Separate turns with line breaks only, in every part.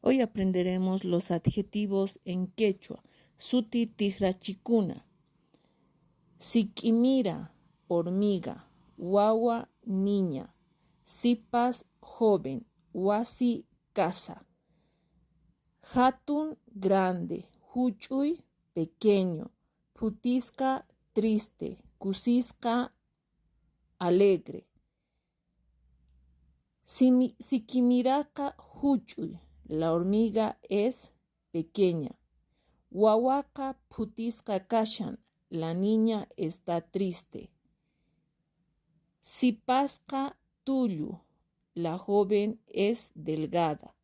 Hoy aprenderemos los adjetivos en quechua. Suti tihrachikuna. Sikimira, hormiga. Wawa, niña. Sipas, joven. Wasi, casa. Hatun, grande. Huchuy, pequeño. Putisca, triste. Kusisca, alegre. Sikimiraka huchuy, la hormiga es pequeña. Wawaka putisca kashan, la niña está triste. Sipasca tullu, la joven es delgada.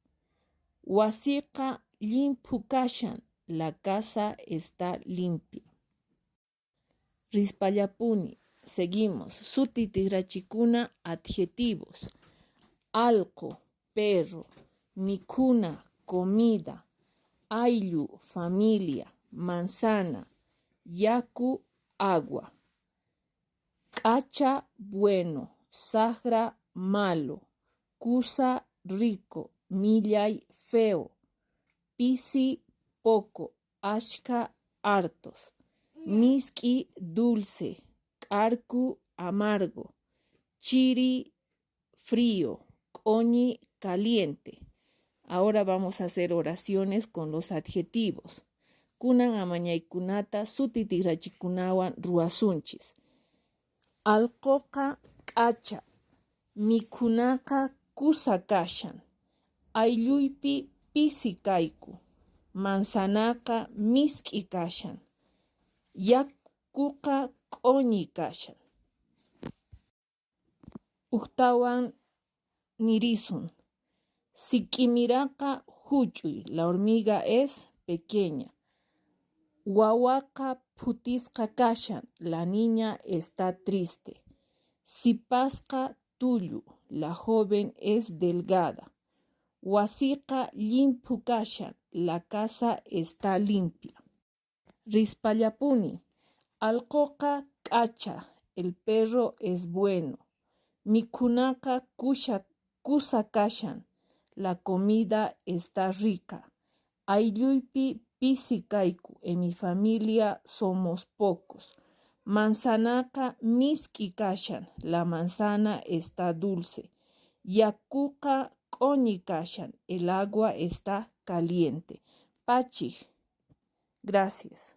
Wasika limpu kashan, la casa está limpia. Rispallapuni, seguimos. Suti tihrachikuna, adjetivos. Alco, perro. Mikuna, comida. Ayllu, familia. Manzana. Yaku, agua. Cacha, bueno. Sagra, malo. Kusa, rico. Millay, feo. Pisi, poco. Ashka, hartos. Miski, dulce. Arku, amargo. Chiri, frío. Coñi, caliente. Ahora vamos a hacer oraciones con los adjetivos. Kunan amañaykunata suti tihrachikunawan ruasunchis. Alcoqa k'acha. Mikunaka kusa kashan. Aylluypi pisi kayku. Manzanaka miski kashan. Yakuqa k'oñi kashan. Uqtawan nirisun. Sikimiraka huchuy, la hormiga es pequeña. Wawaka putisqa kashan, la niña está triste. Sipasqa tullu, la joven es delgada. Wasiqa limpu kashan, la casa está limpia. Rispallapuni, alcoqa k'acha, el perro es bueno. Mikunaka kusa kashan, la comida está rica. Aylluypi pisi kayku, en mi familia somos pocos. Manzanaka miski kashan, la manzana está dulce. Yakuqa k'oñi kashan, el agua está caliente. Pachij. Gracias.